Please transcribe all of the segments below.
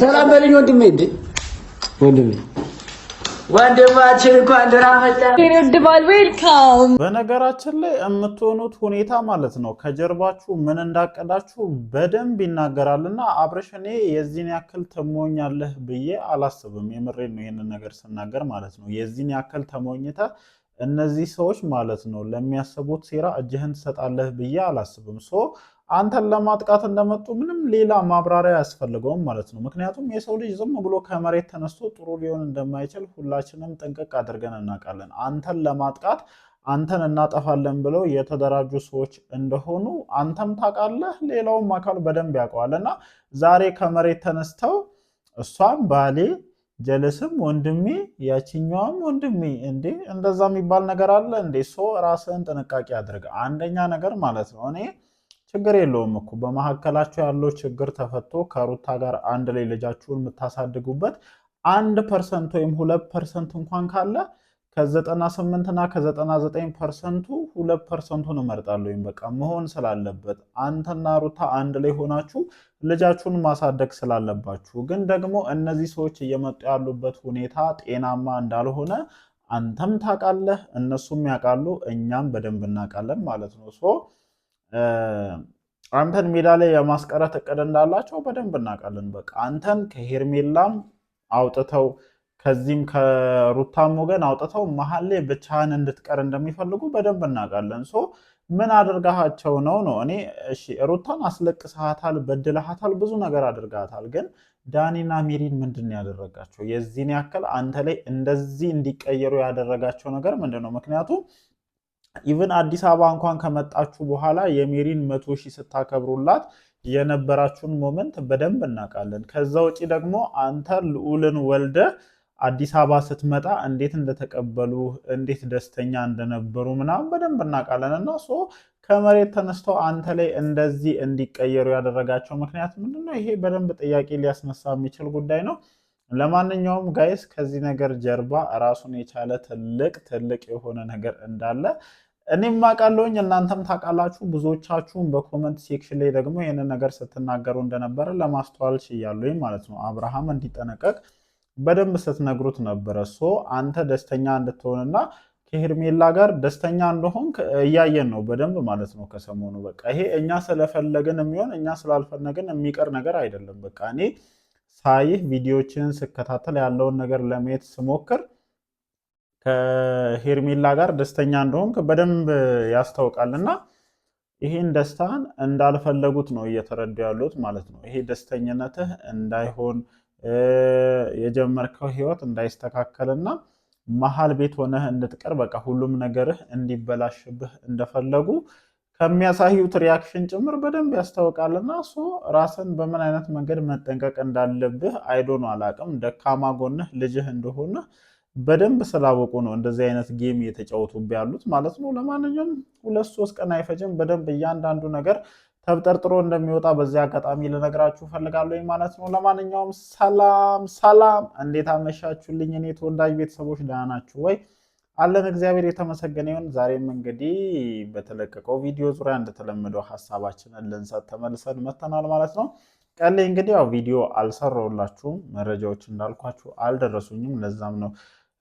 ሰላም በልኝ ወንድሜ። ወንድማችን እንኳን ደህና መጣ። ዌልካም። በነገራችን ላይ የምትሆኑት ሁኔታ ማለት ነው ከጀርባችሁ ምን እንዳቀዳችሁ በደንብ ይናገራልና አብርሽ እኔ የዚህን ያክል ተሞኛለህ ብዬ አላስብም። የምሬን ነው ይሄንን ነገር ስናገር ማለት ነው። የዚህን ያክል ተሞኝተ እነዚህ ሰዎች ማለት ነው ለሚያስቡት ሴራ እጅህን ትሰጣለህ ብዬ አላስብም። አንተን ለማጥቃት እንደመጡ ምንም ሌላ ማብራሪያ ያስፈልገውም ማለት ነው። ምክንያቱም የሰው ልጅ ዝም ብሎ ከመሬት ተነስቶ ጥሩ ሊሆን እንደማይችል ሁላችንም ጥንቅቅ አድርገን እናውቃለን። አንተን ለማጥቃት አንተን እናጠፋለን ብለው የተደራጁ ሰዎች እንደሆኑ አንተም ታውቃለህ፣ ሌላውም አካል በደንብ ያውቀዋልና ዛሬ ከመሬት ተነስተው እሷም ባሌ ጀለስም ወንድሜ ያቺኛውም ወንድሜ እንዴ እንደዛ የሚባል ነገር አለ እንዴ? ራስህን ጥንቃቄ አድርግ። አንደኛ ነገር ማለት ነው እኔ ችግር የለውም እኮ በመሐከላችሁ ያለው ችግር ተፈቶ ከሩታ ጋር አንድ ላይ ልጃችሁን የምታሳድጉበት 1% ወይም 2% እንኳን ካለ ከ98 እና ከ99%ቱ 2%ቱን እመርጣለሁ። በቃ መሆን ስላለበት አንተና ሩታ አንድ ላይ ሆናችሁ ልጃችሁን ማሳደግ ስላለባችሁ። ግን ደግሞ እነዚህ ሰዎች እየመጡ ያሉበት ሁኔታ ጤናማ እንዳልሆነ አንተም ታውቃለህ፣ እነሱም ያውቃሉ፣ እኛም በደንብ እናውቃለን ማለት ነው። አንተን ሜዳ ላይ የማስቀረት እቅድ እንዳላቸው በደንብ እናውቃለን። በቃ አንተን ከሄርሜላም አውጥተው ከዚህም ከሩታም ወገን አውጥተው መሀል ላይ ብቻህን እንድትቀር እንደሚፈልጉ በደንብ እናውቃለን። ምን አድርጋቸው ነው? እኔ እሺ ሩታን አስለቅሰሃታል፣ በድለሃታል፣ ብዙ ነገር አድርጋታል። ግን ዳኒና ሜሪን ምንድን ያደረጋቸው? የዚህን ያክል አንተ ላይ እንደዚህ እንዲቀየሩ ያደረጋቸው ነገር ምንድነው? ምክንያቱም ኢቭን አዲስ አበባ እንኳን ከመጣችሁ በኋላ የሜሪን 100,000 ስታከብሩላት የነበራችሁን ሞመንት በደንብ እናውቃለን። ከዛ ውጪ ደግሞ አንተ ልዑልን ወልደ አዲስ አበባ ስትመጣ እንዴት እንደተቀበሉ እንዴት ደስተኛ እንደነበሩ ምናምን በደንብ እናውቃለን። እና ከመሬት ተነስተው አንተ ላይ እንደዚህ እንዲቀየሩ ያደረጋቸው ምክንያት ምንድነው? ይሄ በደንብ ጥያቄ ሊያስነሳ የሚችል ጉዳይ ነው። ለማንኛውም ጋይስ ከዚህ ነገር ጀርባ ራሱን የቻለ ትልቅ የሆነ ነገር እንዳለ እኔም አውቃለሁኝ፣ እናንተም ታውቃላችሁ። ብዙዎቻችሁም በኮመንት ሴክሽን ላይ ደግሞ ይህንን ነገር ስትናገሩ እንደነበረ ለማስተዋል ችያለሁኝ ማለት ነው። አብርሃም እንዲጠነቀቅ በደንብ ስትነግሩት ነበረ። አንተ ደስተኛ እንድትሆንና ከሄርሜላ ጋር ደስተኛ እንደሆን እያየን ነው በደንብ ማለት ነው ከሰሞኑ። በቃ ይሄ እኛ ስለፈለግን የሚሆን እኛ ስላልፈለግን የሚቀር ነገር አይደለም። በቃ እኔ ሳይህ ቪዲዮችን ስከታተል ያለውን ነገር ለማየት ስሞክር ከሄርሜላ ጋር ደስተኛ እንደሆንክ በደንብ ያስታውቃልና ይሄን ደስታን እንዳልፈለጉት ነው እየተረዱ ያሉት ማለት ነው። ይሄ ደስተኝነትህ እንዳይሆን የጀመርከው ህይወት እንዳይስተካከልና መሀል ቤት ሆነህ እንድትቀር በቃ ሁሉም ነገርህ እንዲበላሽብህ እንደፈለጉ ከሚያሳዩት ሪያክሽን ጭምር በደንብ ያስታውቃልና ራስን በምን አይነት መንገድ መጠንቀቅ እንዳለብህ አይዶን አላቅም። ደካማ ጎንህ ልጅህ እንደሆነ በደንብ ስላወቁ ነው እንደዚህ አይነት ጌም እየተጫወቱብህ ያሉት ማለት ነው። ለማንኛውም 2-3 ቀን አይፈጅም። በደንብ እያንዳንዱ ነገር ተብጠርጥሮ እንደሚወጣ በዚህ አጋጣሚ ልነግራችሁ ፈልጋለሁ ማለት ነው። ለማንኛውም ሰላም፣ እንዴት አመሻችሁልኝ? እኔ ተወዳጅ ቤተሰቦች ደህና ናችሁ ወይ? አለን እግዚአብሔር የተመሰገነ ይሁን። ዛሬም እንግዲህ በተለቀቀው ቪዲዮ ዙሪያ እንደተለመደው ሀሳባችንን ልንሰጥ ተመልሰን መተናል ማለት ነው። ቀን ላይ እንግዲህ ያው ቪዲዮ አልሰራሁላችሁም፣ መረጃዎች እንዳልኳችሁ አልደረሱኝም። ለዛም ነው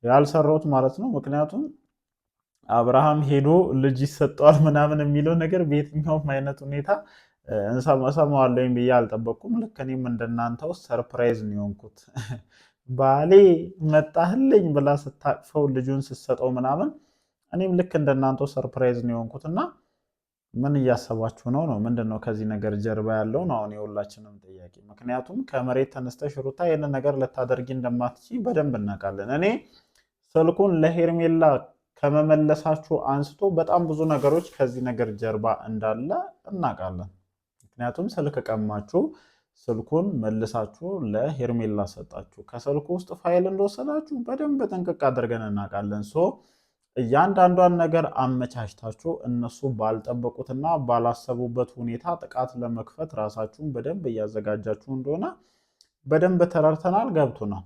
ያልሰራሁት ማለት ነው። ምክንያቱም አብርሃም ሄዶ ልጅ ይሰጠዋል ምናምን የሚለው ነገር በየትኛውም አይነት ሁኔታ እሰማዋለሁኝ ብዬ አልጠበቅኩም። ልክ እኔም እንደናንተው ሰርፕራይዝ ነው የሆንኩት። ባሌ መጣህልኝ ብላ ስታቅፈው ልጁን ስትሰጠው ምናምን እኔም ልክ እንደናንተው ሰርፕራይዝ ነው የሆንኩትና ምን እያሰባችሁ ነው? ምንድነው ከዚህ ነገር ጀርባ ያለው ነው አሁን የሁላችንም ጥያቄ። ምክንያቱም ከመሬት ተነስተሽ ሩታ ይህንን ነገር ልታደርጊ እንደማትችይ በደንብ እናውቃለን። እኔ ስልኩን ለሄርሜላ ከመመለሳችሁ አንስቶ በጣም ብዙ ነገሮች ከዚህ ነገር ጀርባ እንዳለ እናውቃለን። ምክንያቱም ስልክ ቀማችሁ፣ ስልኩን መልሳችሁ ለሄርሜላ ሰጣችሁ፣ ከስልኩ ውስጥ ፋይል እንደወሰዳችሁ በደንብ ጥንቅቅ አድርገን እናውቃለን። እያንዳንዷን ነገር አመቻችታችሁ እነሱ ባልጠበቁትና ባላሰቡበት ሁኔታ ጥቃት ለመክፈት ራሳችሁን በደንብ እያዘጋጃችሁ እንደሆነ በደንብ ተረድተናል፣ ገብቶናል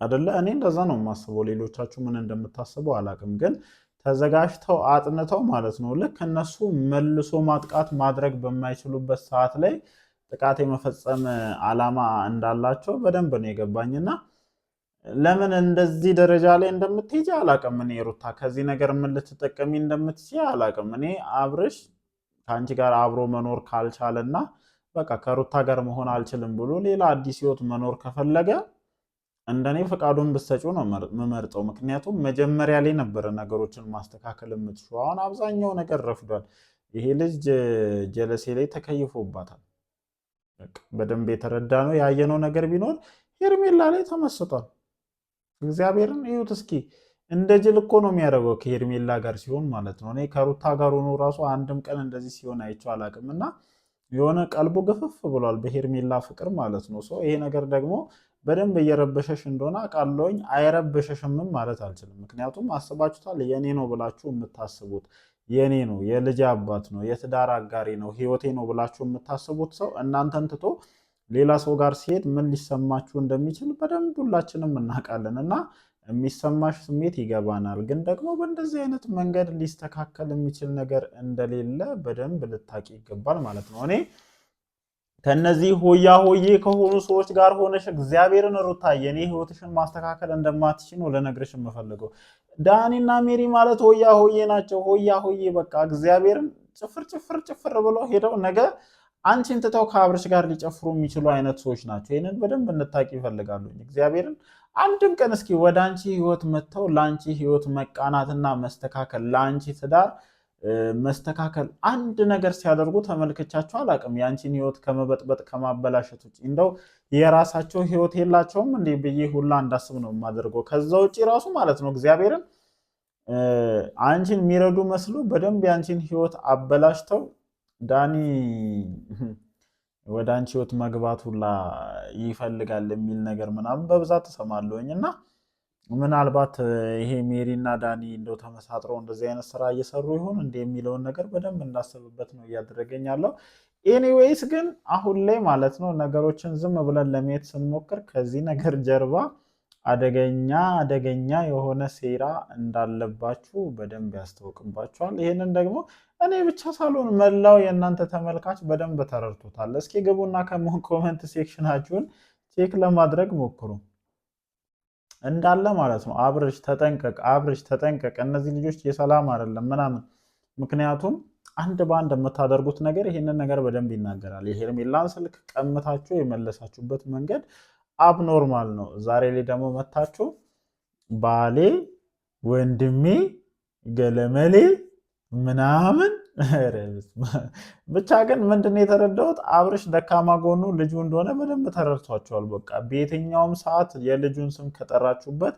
አይደለ? እኔ እንደዛ ነው የማስበው። ሌሎቻችሁ ምን እንደምታስቡ አላውቅም፣ ግን ተዘጋጅተው አጥንተው ማለት ነው ልክ እነሱ መልሶ ማጥቃት ማድረግ በማይችሉበት ሰዓት ላይ ጥቃት የመፈጸም ዓላማ እንዳላቸው በደንብ ነው የገባኝና ለምን እንደዚህ ደረጃ ላይ እንደምትሄጂ አላቅም። እኔ ሩታ ከዚህ ነገር ምን ልትጠቀሚ እንደምትችይ አላቅም። እኔ አብርሽ ከአንቺ ጋር አብሮ መኖር ካልቻለና በቃ ከሩታ ጋር መሆን አልችልም ብሎ ሌላ አዲስ ህይወት መኖር ከፈለገ እንደኔ ፈቃዱን ብትሰጪው ነው የምመርጠው። ምክንያቱም መጀመሪያ ላይ ነበረ ነገሮችን ማስተካከል የምትችው። አሁን አብዛኛው ነገር ረፍዷል። ይሄ ልጅ ጀለሴ ላይ ተከይፎባታል። በደንብ የተረዳ ነው ያየነው ነገር ቢኖር ሄርሜላ ላይ ተመስጧል። እግዚአብሔርን እዩት እስኪ። እንደ ጅል እኮ ነው የሚያደርገው ከሄርሜላ ጋር ሲሆን ማለት ነው። እኔ ከሩታ ጋር ሆኖ ራሱ አንድም ቀን እንደዚህ ሲሆን አይቼው አላውቅም። እና የሆነ ቀልቡ ግፍፍ ብሏል በሄርሜላ ፍቅር ማለት ነው። ይሄ ነገር ደግሞ በደንብ እየረበሸሽ እንደሆነ አውቃለሁኝ። አይረበሸሽምም ማለት አልችልም። ምክንያቱም አስባችሁታል፣ የኔ ነው ብላችሁ የምታስቡት የኔ ነው፣ የልጅ አባት ነው፣ የትዳር አጋሪ ነው፣ ህይወቴ ነው ብላችሁ የምታስቡት ሰው እናንተን ትቶ ሌላ ሰው ጋር ሲሄድ ምን ሊሰማችሁ እንደሚችል በደንብ ሁላችንም እናውቃለን እና የሚሰማሽ ስሜት ይገባናል። ግን ደግሞ በእንደዚህ አይነት መንገድ ሊስተካከል የሚችል ነገር እንደሌለ በደንብ ልታቂ ይገባል ማለት ነው። እኔ ከነዚህ ሆያ ሆዬ ከሆኑ ሰዎች ጋር ሆነሽ እግዚአብሔርን ሩታዬ እኔ ህይወትሽን ማስተካከል እንደማትችል ነው ልነግርሽ የምፈልገው። ዳኒና ሜሪ ማለት ሆያ ሆዬ ናቸው። ሆያ ሆዬ በቃ እግዚአብሔርን ጭፍር ብለው ሄደው ነገ አንቺን ትተው ከአብርሽ ጋር ሊጨፍሩ የሚችሉ አይነት ሰዎች ናቸው። ይህንን በደንብ እንድታቂ ይፈልጋሉ። እግዚአብሔርን አንድም ቀን እስኪ ወደ አንቺ ህይወት መጥተው ለአንቺ ህይወት መቃናትና መስተካከል፣ ለአንቺ ትዳር መስተካከል አንድ ነገር ሲያደርጉ ተመልክቻቸው አላቅም። የአንቺን ህይወት ከመበጥበጥ ከማበላሸት ውጭ እንደው የራሳቸው ህይወት የላቸውም እንዴ ብዬ ሁላ እንዳስብ ነው የማደርገው። ከዛ ውጭ ራሱ ማለት ነው እግዚአብሔርን አንቺን የሚረዱ መስሎ በደንብ የአንቺን ህይወት አበላሽተው ዳኒ ወደ አንቺ ህይወት መግባት ሁላ ይፈልጋል የሚል ነገር ምናምን በብዛት ተሰማለሁኝ እና ምናልባት ይሄ ሜሪ እና ዳኒ እንደው ተመሳጥረው እንደዚህ አይነት ስራ እየሰሩ ይሆን እንደ የሚለውን ነገር በደንብ እንዳስብበት ነው እያደረገኝ ያለው። ኤኒዌይስ ግን አሁን ላይ ማለት ነው ነገሮችን ዝም ብለን ለማየት ስንሞክር ከዚህ ነገር ጀርባ አደገኛ የሆነ ሴራ እንዳለባችሁ በደንብ ያስታውቅባችኋል። ይህንን ደግሞ እኔ ብቻ ሳልሆን መላው የእናንተ ተመልካች በደንብ ተረድቶታል። እስኪ ግቡና ኮመንት ሴክሽናችሁን ቼክ ለማድረግ ሞክሩ እንዳለ ማለት ነው። አብርሽ ተጠንቀቅ፣ እነዚህ ልጆች የሰላም አይደለም ምናምን። ምክንያቱም አንድ በአንድ የምታደርጉት ነገር ይህንን ነገር በደንብ ይናገራል። የሄርሜላን ስልክ ቀምታችሁ የመለሳችሁበት መንገድ አብኖርማል ነው። ዛሬ ላይ ደግሞ መታችሁ ባሌ፣ ወንድሜ፣ ገለመሌ ምናምን ብቻ። ግን ምንድነው የተረዳሁት አብርሽ ደካማ ጎኑ ልጁ እንደሆነ በደንብ ተረድቷቸዋል። በቃ በየትኛውም ሰዓት የልጁን ስም ከጠራችሁበት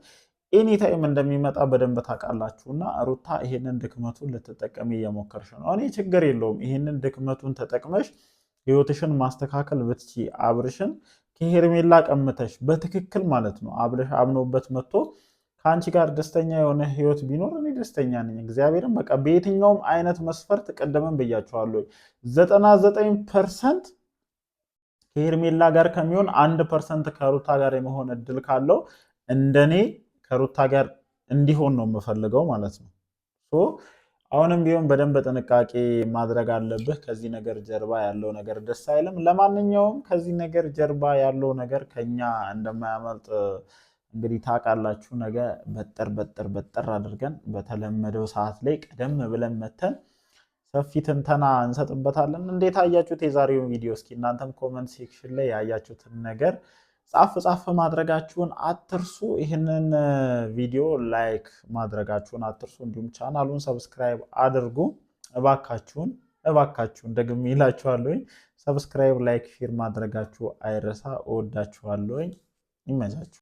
ኤኒታይም እንደሚመጣ በደንብ ታውቃላችሁና ሩታ ይሄንን ድክመቱን ልትጠቀሚ እየሞከርሽ ነው። እኔ ችግር የለውም ይሄንን ድክመቱን ተጠቅመሽ ህይወትሽን ማስተካከል ብትቺ አብርሽን ከሄርሜላ ቀምተሽ በትክክል ማለት ነው አብርሽ አምኖበት መጥቶ ከአንቺ ጋር ደስተኛ የሆነ ህይወት ቢኖር እኔ ደስተኛ ነኝ። እግዚአብሔርን በቃ በየትኛውም አይነት መስፈርት ቀደመን ብያቸዋለሁ 99% ከሄርሜላ ጋር ከሚሆን 1% ከሩታ ጋር የመሆን እድል ካለው እንደኔ ከሩታ ጋር እንዲሆን ነው የምፈልገው ማለት ነው። አሁንም ቢሆን በደንብ ጥንቃቄ ማድረግ አለብህ። ከዚህ ነገር ጀርባ ያለው ነገር ደስ አይልም። ለማንኛውም ከዚህ ነገር ጀርባ ያለው ነገር ከኛ እንደማያመልጥ እንግዲህ ታውቃላችሁ። ነገ በጠር አድርገን በተለመደው ሰዓት ላይ ቀደም ብለን መተን ሰፊ ትንተና እንሰጥበታለን። እንዴት አያችሁት የዛሬውን ቪዲዮ? እስኪ እናንተም ኮመንት ሴክሽን ላይ ያያችሁትን ነገር ጻፍ ማድረጋችሁን አትርሱ። ይህንን ቪዲዮ ላይክ ማድረጋችሁን አትርሱ። እንዲሁም ቻናሉን ሰብስክራይብ አድርጉ እባካችሁን ደግሜ እላችኋለሁ። ሰብስክራይብ፣ ላይክ፣ ሼር ማድረጋችሁ አይረሳ። እወዳችኋለሁ። ይመቻችሁ።